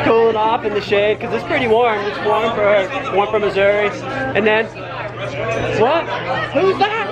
cooling off in the shade because it's pretty warm. It's warm for Missouri. And then, what? Who's that?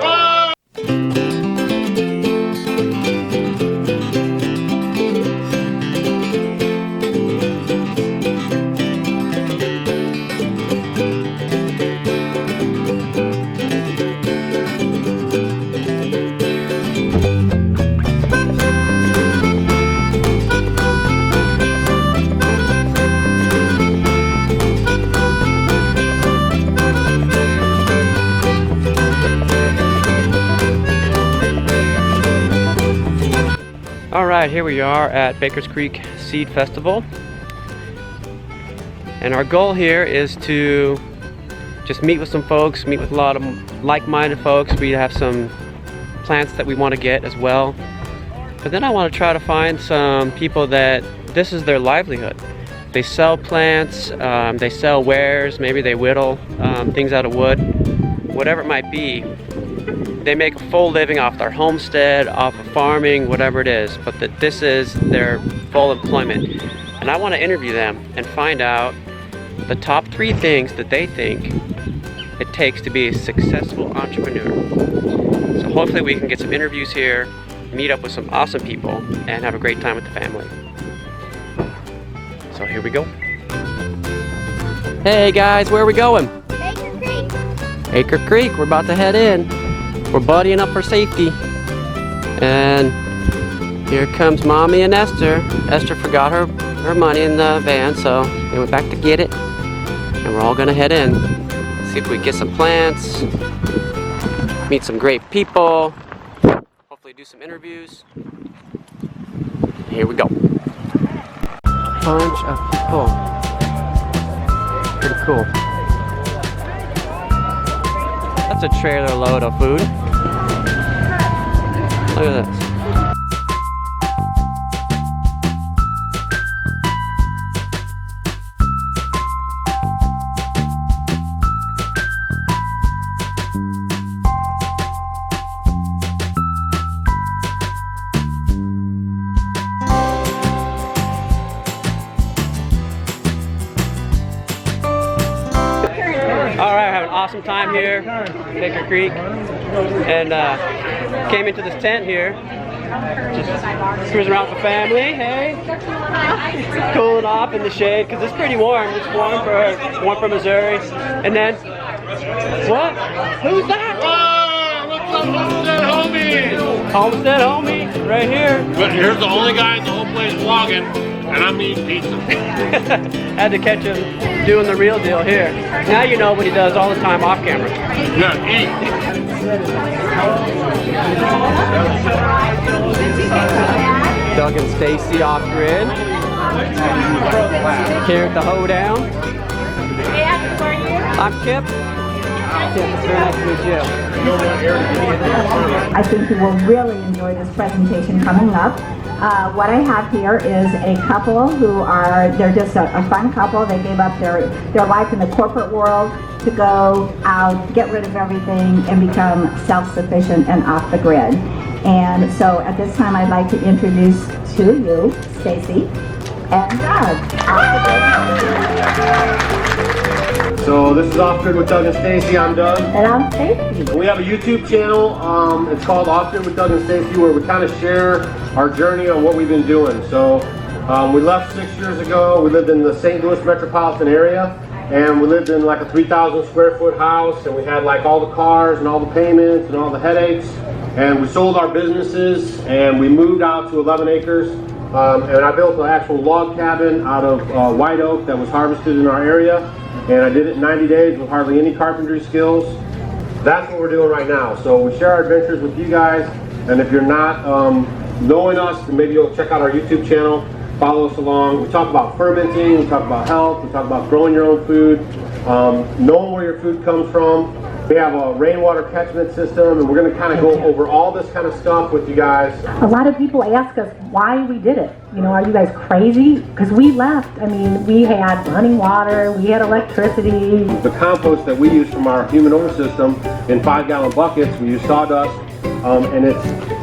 Alright, here we are at Baker's Creek Seed Festival. And our goal here is to just meet with some folks, meet with a lot of like-minded folks. We have some plants that we want to get as well. But then I want to try to find some people that this is their livelihood. They sell plants, they sell wares, maybe they whittle things out of wood, whatever it might be. They make a full living off their homestead, off of farming, whatever it is, but that this is their full employment. And I want to interview them and find out the top 3 things that they think it takes to be a successful entrepreneur. So hopefully we can get some interviews here, meet up with some awesome people, and have a great time with the family. So here we go. Hey guys, where are we going? Baker Creek. Baker Creek, we're about to head in. We're buddying up for safety. And here comes Mommy and Esther. Esther forgot her money in the van, so they went back to get it. And we're all gonna head in. See if we get some plants, meet some great people, hopefully do some interviews. Here we go. Bunch of people. Pretty cool. That's a trailer load of food. Look at this. Alright, having an awesome time here, Baker Creek, and came into this tent here, just cruising around with the family, hey, cooling off in the shade, because it's pretty warm. It's warm for Missouri. And then, what? Who's that? Oh, what's up, Homestead Homie? Homestead Homie, right here. But here's the only guy in the whole place vlogging, and I'm eating pizza. Had to catch him doing the real deal here. Now you know what he does all the time off camera. Yeah, eat. Doug and Stacy off grid. Here at the hoedown. I'm Kip. Kip, it's very nice to meet you. I think you will really enjoy this presentation coming up. What I have here is a couple who they're just a fun couple. They gave up their life in the corporate world to go out, get rid of everything, and become self-sufficient and off the grid. And so at this time, I'd like to introduce to you, Stacy and Doug. So this is Off Grid with Doug and Stacy. I'm Doug. And I'm Stacy. We have a YouTube channel. It's called Off Grid with Doug and Stacy, where we kind of share our journey on what we've been doing. So we left 6 years ago. We lived in the St. Louis metropolitan area, and we lived in like a 3,000 square foot house, and we had like all the cars and all the payments and all the headaches. And we sold our businesses, and we moved out to 11 acres. And I built an actual log cabin out of white oak that was harvested in our area. And I did it in 90 days with hardly any carpentry skills. That's what we're doing right now. So we share our adventures with you guys. And if you're not knowing us, then maybe you'll check out our YouTube channel, follow us along. We talk about fermenting, we talk about health, we talk about growing your own food, knowing where your food comes from. We have a rainwater catchment system, and we're going to kind of go over all this kind of stuff with you guys. A lot of people ask us why we did it. You know, are you guys crazy? Because we left. I mean, we had running water, we had electricity. The compost that we use from our human owned system in 5-gallon buckets, we use sawdust, and it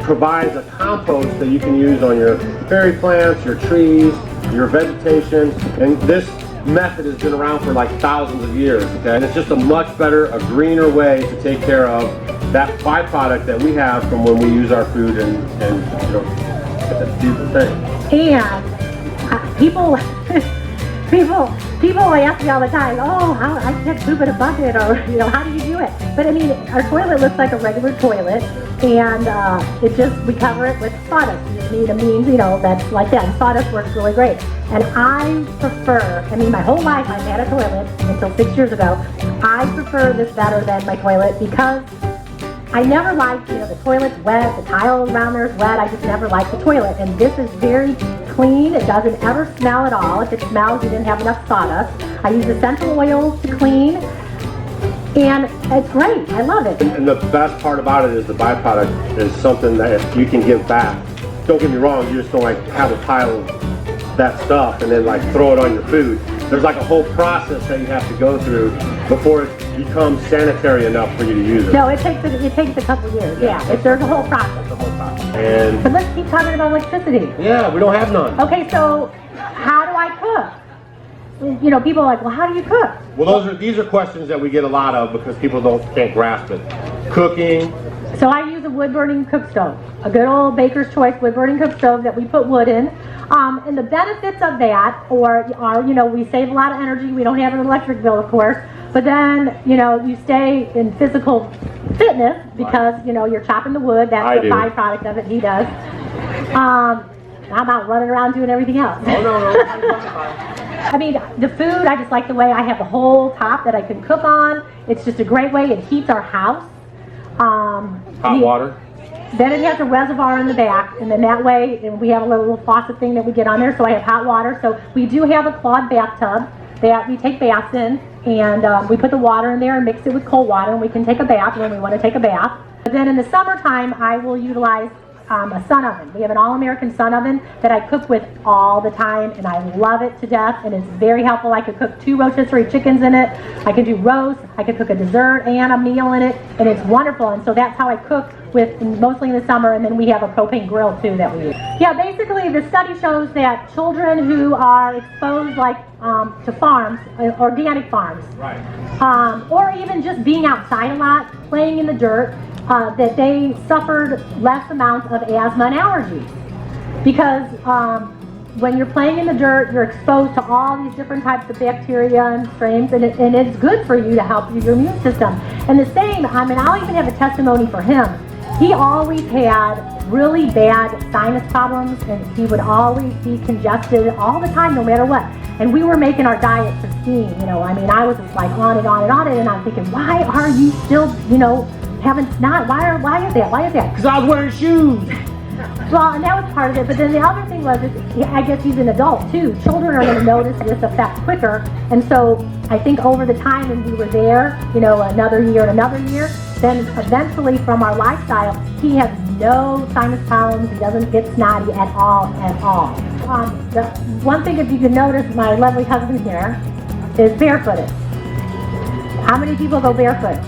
provides a compost that you can use on your berry plants, your trees, your vegetation, and this method has been around for like thousands of years, okay? And it's just a much better, a greener way to take care of that byproduct that we have from when we use our food, and you know, that's a beautiful thing. And people ask me all the time, oh, I can't poop in a bucket, or, you know, how do you do it? But I mean, our toilet looks like a regular toilet, and we cover it with sawdust. You just need a means, you know, that's like that. And sawdust works really great. And I prefer, I mean, my whole life I've had a toilet until 6 years ago. I prefer this better than my toilet because I never liked, you know, the toilet's wet, the tile around there is wet. I just never liked the toilet. And this is very clean. It doesn't ever smell at all. If it smells, you didn't have enough sawdust. I use essential oils to clean, and it's great. I love it. And the best part about it is the byproduct is something that you can give back. Don't get me wrong, you just don't like have a pile of that stuff and then like throw it on your food. There's like a whole process that you have to go through before it becomes sanitary enough for you to use it. No, it takes a couple years. Yeah, there's a whole process. And but let's keep talking about electricity. yeah, we don't have none. Okay, so how do I cook? You know, people are like, well, how do you cook? Well, these are questions that we get a lot of because people can't grasp it. Cooking. So I use a wood-burning cook stove, a good old Baker's Choice wood-burning cook stove that we put wood in. And the benefits of that are, you know, we save a lot of energy. We don't have an electric bill, of course. But then, you know, you stay in physical fitness because, you know, you're chopping the wood. That's the byproduct of it. He does. I'm out running around doing everything else. Oh, no. I mean, the food, I just like the way I have the whole top that I can cook on. It's just a great way. It heats our house. Hot water. Then it has a reservoir in the back, and then that way, and we have a little faucet thing that we get on there, so I have hot water. So we do have a clawed bathtub that we take baths in, and we put the water in there and mix it with cold water, and we can take a bath when we want to take a bath. But then in the summertime, I will utilize a sun oven. We have an all-American sun oven that I cook with all the time, and I love it to death, and it's very helpful. I could cook 2 rotisserie chickens in it. I can do roast. I could cook a dessert and a meal in it, and it's wonderful. And so that's how I cook with, mostly in the summer, and then we have a propane grill too that we use. Yeah, basically the study shows that children who are exposed to farms, organic farms, right, or even just being outside a lot, playing in the dirt, that they suffered less amounts of asthma and allergies. Because when you're playing in the dirt, you're exposed to all these different types of bacteria and strains, and it's good for you to help your immune system. And the same, I mean, I'll even have a testimony for him. He always had really bad sinus problems, and he would always be congested all the time, no matter what. And we were making our diet pristine, you know. I mean, I was just like on and on and on, and I'm thinking, why are you still, you know, having snot? Why is that? Why is that? Because I was wearing shoes. Well, and that was part of it. But then the other thing was, I guess he's an adult too. Children are going to notice this effect quicker. And so I think over the time when we were there, you know, another year, then eventually from our lifestyle, he has no sinus problems. He doesn't get snotty at all. The one thing, if you can notice, my lovely husband here is barefooted. How many people go barefoot?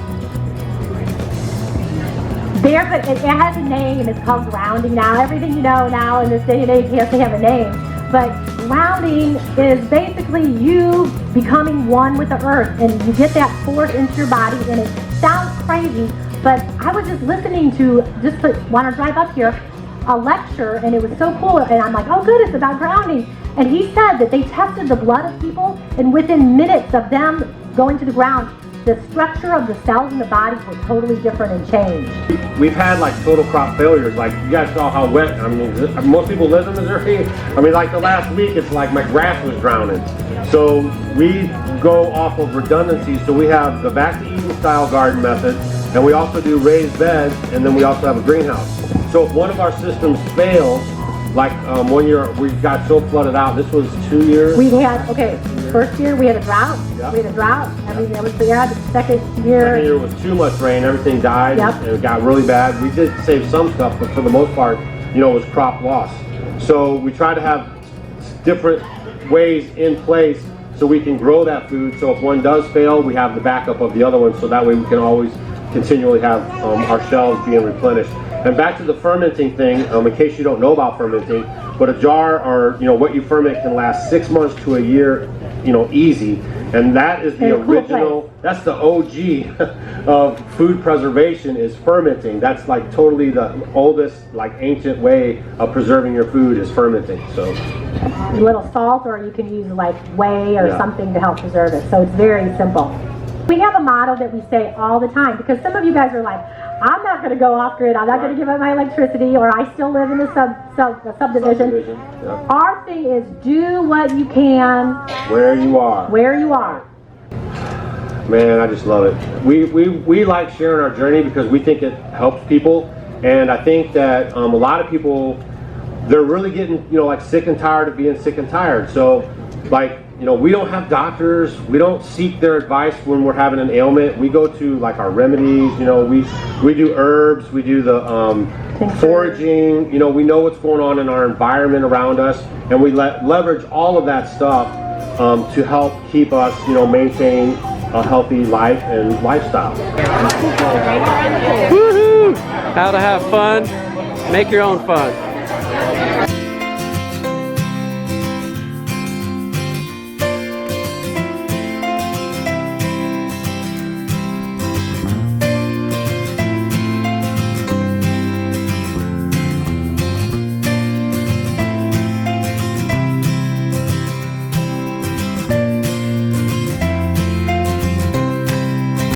Barefoot, it has a name. It's called grounding now. Everything you know now in this day and age has to have a name. But grounding is basically you becoming one with the earth, and you get that force into your body, and it sounds crazy, but I was just listening to, want to drive up here, a lecture, and it was so cool, and I'm like, oh good, it's about grounding. And he said that they tested the blood of people, and within minutes of them going to the ground, the structure of the cells in the body was totally different and changed. We've had like total crop failures. Like you guys saw how wet. I mean, most people live in Missouri. I mean, like the last week, it's like my grass was drowning. So we go off of redundancy. So we have the back to Eden style garden method, and we also do raised beds, and then we also have a greenhouse. So if one of our systems fails, like 1 year we got so flooded out. This was 2 years. We had, first year we had a drought. Yep. We had a drought. Everything was bad. Second year Was too much rain. Everything died. Yep. And it got really bad. We did save some stuff, but for the most part, you know, it was crop loss. So we try to have different ways in place so we can grow that food. So if one does fail, we have the backup of the other one. So that way we can always continually have our shelves being replenished. And back to the fermenting thing, in case you don't know about fermenting, but a jar or what you ferment can last 6 months to a year, easy. And that is the original, that's the OG of food preservation, is fermenting. That's like totally the oldest, like ancient way of preserving your food is fermenting. So a little salt, or you can use like whey or something to help preserve it. So it's very simple. We have a motto that we say all the time, because some of you guys are like, I'm not going to go off grid, I'm not going to give up my electricity, or I still live in the subdivision. Yeah. Our thing is do what you can Where you are. where you are. Man, I just love it. We like sharing our journey because we think it helps people, and I think that a lot of people, they're really getting like sick and tired of being sick and tired. So like, we don't have doctors, we don't seek their advice when we're having an ailment. We go to like our remedies, we do herbs, we do the foraging, we know what's going on in our environment around us, and we leverage all of that stuff to help keep us, maintain a healthy life and lifestyle. Woohoo! How to have fun, make your own fun.